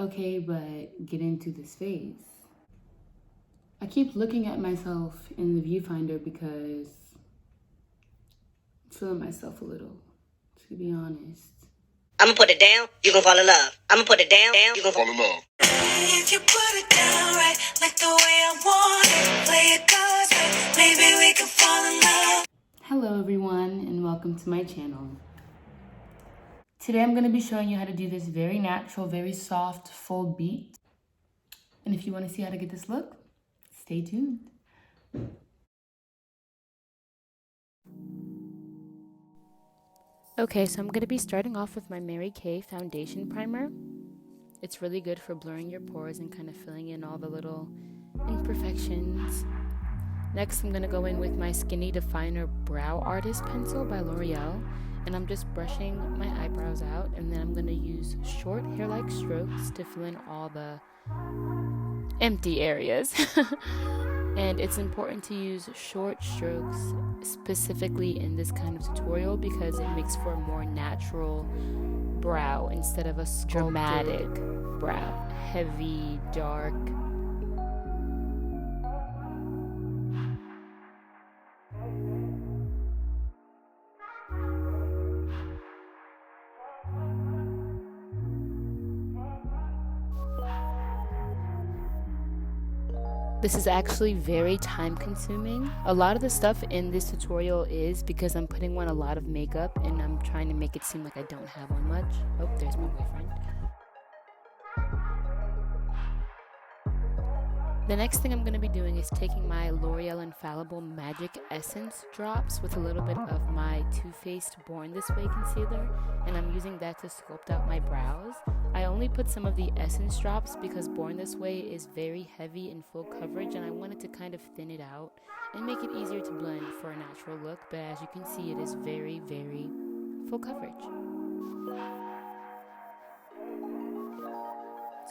okay, but get into this face. I keep looking at myself in the viewfinder because I'm feeling myself a little, to be honest. I'ma put it down, you gon' fall in love. I'ma put it down, you gon' fall in love. If you put it down right, like the way I want it, play it cards right, maybe we can fall in love. Hello everyone, and welcome to my channel. Today I'm going to be showing you how to do this very natural, very soft, full beat. And if you want to see how to get this look, stay tuned. Okay, so I'm going to be starting off with my Mary Kay foundation primer. It's really good for blurring your pores and kind of filling in all the little imperfections. Next, I'm going to go in with my Skinny Definer Brow Artist Pencil by L'Oreal. And I'm just brushing my eyebrows out. And then I'm going to use short hair-like strokes to fill in all the empty areas. And it's important to use short strokes specifically in this kind of tutorial because it makes for a more natural brow instead of a dramatic brow. Heavy, dark. This is actually very time consuming. A lot of the stuff in this tutorial is because I'm putting on a lot of makeup and I'm trying to make it seem like I don't have on much. Oh, there's my boyfriend. The next thing I'm going to be doing is taking my L'Oreal Infallible Magic Essence drops with a little bit of my Too Faced Born This Way concealer, and I'm using that to sculpt out my brows. I only put some of the essence drops because Born This Way is very heavy in full coverage, and I wanted to kind of thin it out and make it easier to blend for a natural look, but as you can see, it is very, very full coverage.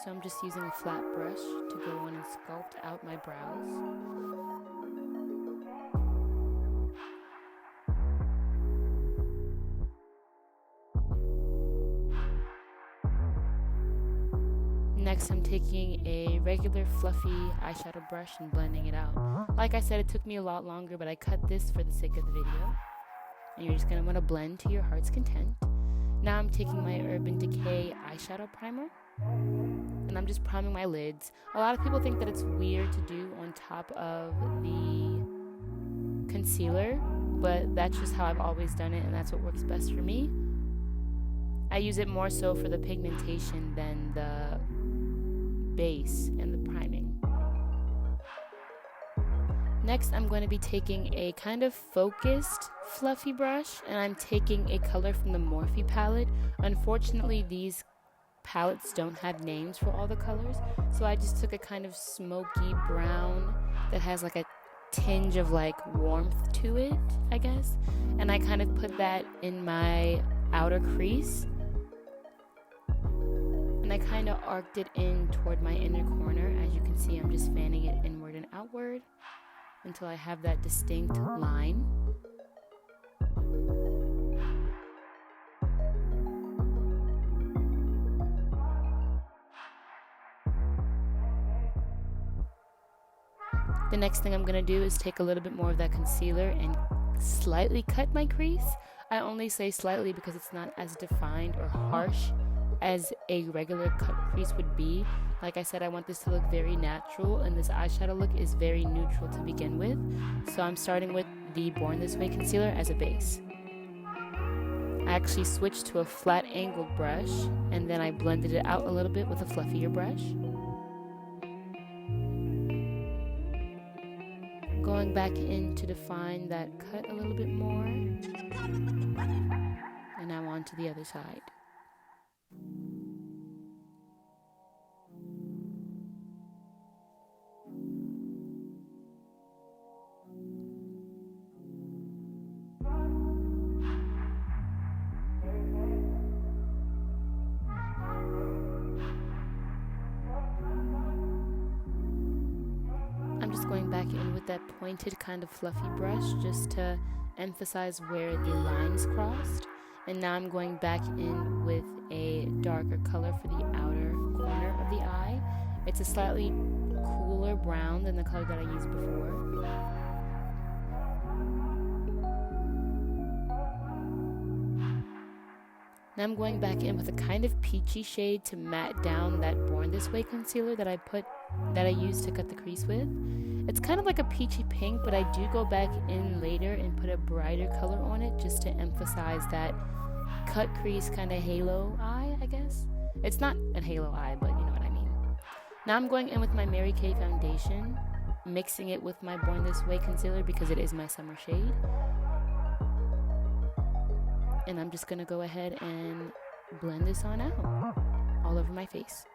So I'm just using a flat brush to go on and sculpt out my brows. Next, I'm taking a regular fluffy eyeshadow brush and blending it out. Like I said, it took me a lot longer, but I cut this for the sake of the video. And you're just going to want to blend to your heart's content. Now I'm taking my Urban Decay eyeshadow primer. And I'm just priming my lids. A lot of people think that it's weird to do on top of the concealer, but that's just how I've always done it, and that's what works best for me. I use it more so for the pigmentation than the base and the priming. Next, I'm going to be taking a kind of focused fluffy brush, and I'm taking a color from the Morphe palette. Unfortunately, these palettes don't have names for all the colors, so I just took a kind of smoky brown that has like a tinge of like warmth to it, I guess, and I kind of put that in my outer crease, and I kind of arced it in toward my inner corner. As you can see, I'm just fanning it inward and outward until I have that distinct line. The next thing I'm going to do is take a little bit more of that concealer and slightly cut my crease. I only say slightly because it's not as defined or harsh as a regular cut crease would be. Like I said, I want this to look very natural, and this eyeshadow look is very neutral to begin with. So I'm starting with the Born This Way concealer as a base. I actually switched to a flat angled brush, and then I blended it out a little bit with a fluffier brush. Going back in to define that cut a little bit more, and now on to the other side. Going back in with that pointed kind of fluffy brush just to emphasize where the lines crossed, and now I'm going back in with a darker color for the outer corner of It's a slightly cooler brown than the color that I used before. Now I'm going back in with a kind of peachy shade to matte down that Born This Way concealer that I used to cut the crease with. It's kind of like a peachy pink, but I do go back in later and put a brighter color on it just to emphasize that cut crease kind of halo eye, I guess. It's not a halo eye, but you know what I mean. Now I'm going in with my Mary Kay foundation, mixing it with my Born This Way concealer because it is my summer shade. And I'm just gonna go ahead and blend this on out all over my face.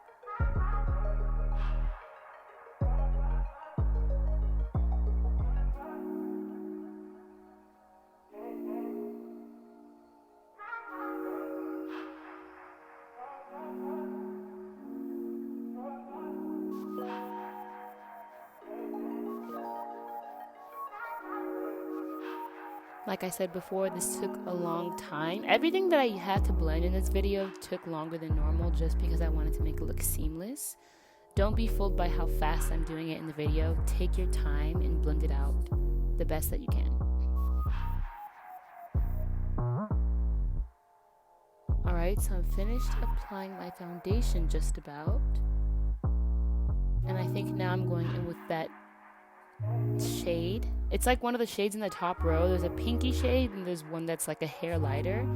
Like I said before, this took a long time. Everything that I had to blend in this video took longer than normal just because I wanted to make it look seamless. Don't be fooled by how fast I'm doing it in the video. Take your time and blend it out the best that you can. Alright, so I'm finished applying my foundation just about. And I think now I'm going in with that shade. It's like one of the shades in the top row. There's a pinky shade and there's one that's like a hair lighter.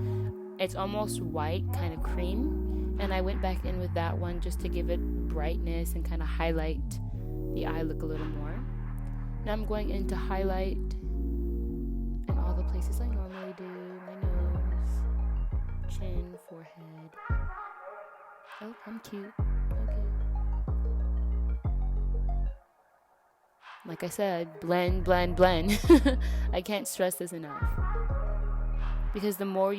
It's almost white, kind of cream, and I went back in with that one just to give it brightness and kind of highlight the eye look a little more. Now I'm going in to highlight in all the places I normally do. My nose, chin, forehead. Oh, I'm cute. Okay. Like I said, blend, blend, blend. I can't stress this enough. Because the more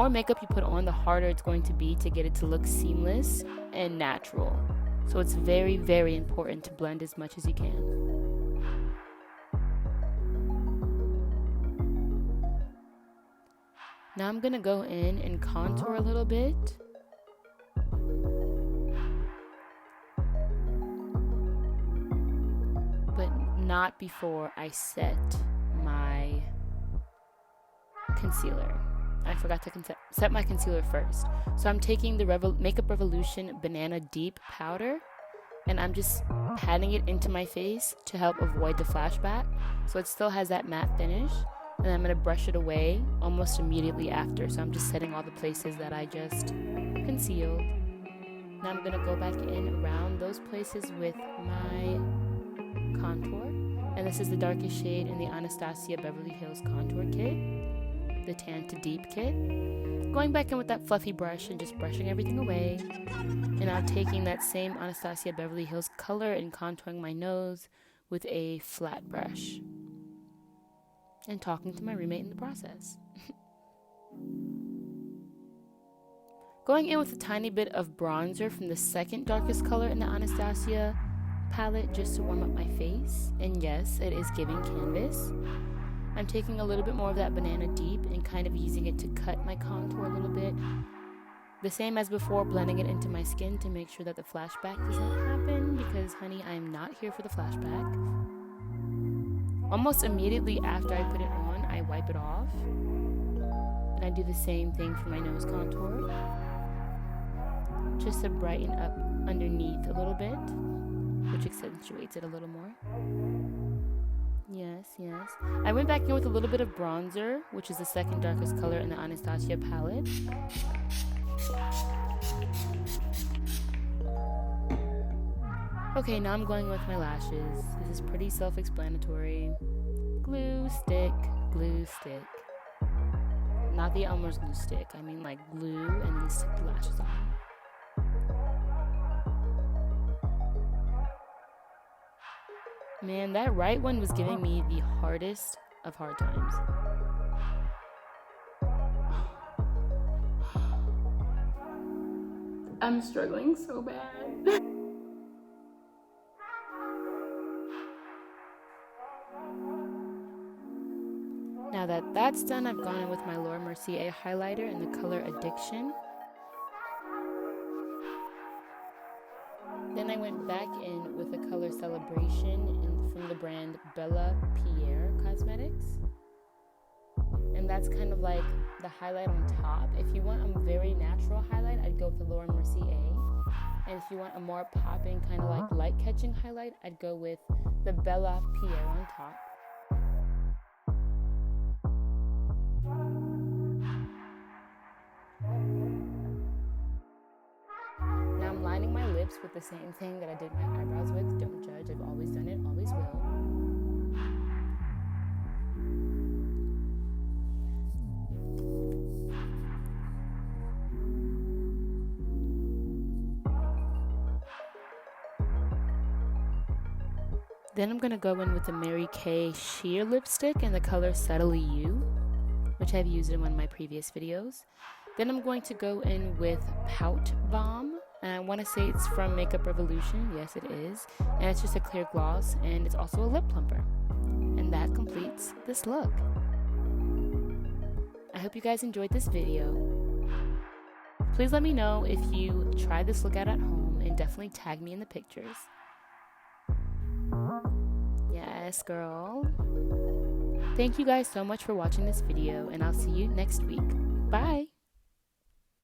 makeup you put on, the harder it's going to be to get it to look seamless and natural. So it's very, very important to blend as much as you can. Now I'm gonna go in and contour a little bit. But not before I set my concealer. I forgot to set my concealer first. So I'm taking the Makeup Revolution Banana Deep powder and I'm just patting it into my face to help avoid the flashback. So it still has that matte finish, and I'm going to brush it away almost immediately after. So I'm just setting all the places that I just concealed. Now I'm going to go back in around those places with my contour, and this is the darkest shade in the Anastasia Beverly Hills Contour Kit, the Tan to Deep kit. Going back in with that fluffy brush and just brushing everything away, and now taking that same Anastasia Beverly Hills color and contouring my nose with a flat brush, and talking to my roommate in the process. Going in with a tiny bit of bronzer from the second darkest color in the Anastasia palette just to warm up my face, and yes, it is giving canvas. I'm taking a little bit more of that Banana Deep and kind of using it to cut my contour a little bit. The same as before, blending it into my skin to make sure that the flashback doesn't happen, because honey, I am not here for the flashback. Almost immediately after I put it on, I wipe it off. And I do the same thing for my nose contour, just to brighten up underneath a little bit, which accentuates it a little more. Yes, yes. I went back in with a little bit of bronzer, which is the second darkest color in the Anastasia palette. Okay, now I'm going with my lashes. This is pretty self-explanatory. Glue stick, glue stick. Not the Elmer's glue stick. I mean like glue and then stick the lashes on. Man, that right one was giving me the hardest of hard times. I'm struggling so bad. Now that that's done, I've gone in with my Laura Mercier highlighter in the color Addiction. Then I went back in with a color Celebration from the brand PIERRE Cosmetics. And that's kind of like the highlight on top. If you want a very natural highlight, I'd go with the Laura Mercier. And if you want a more popping, kind of like light-catching highlight, I'd go with the PIERRE on top. Now I'm lining my lips with the same thing that I did my eyebrows with. Don't judge, I've always done it, always will. Then I'm going to go in with the Mary Kay sheer lipstick in the color Subtly You, which I've used in one of my previous videos. Then I'm going to go in with Pout Bomb, and I want to say it's from Makeup Revolution. Yes, it is. And it's just a clear gloss, and it's also a lip plumper. And that completes this look. I hope you guys enjoyed this video. Please let me know if you try this look out at home, and definitely tag me in the pictures. Yes, girl. Thank you guys so much for watching this video, and I'll see you next week. Bye!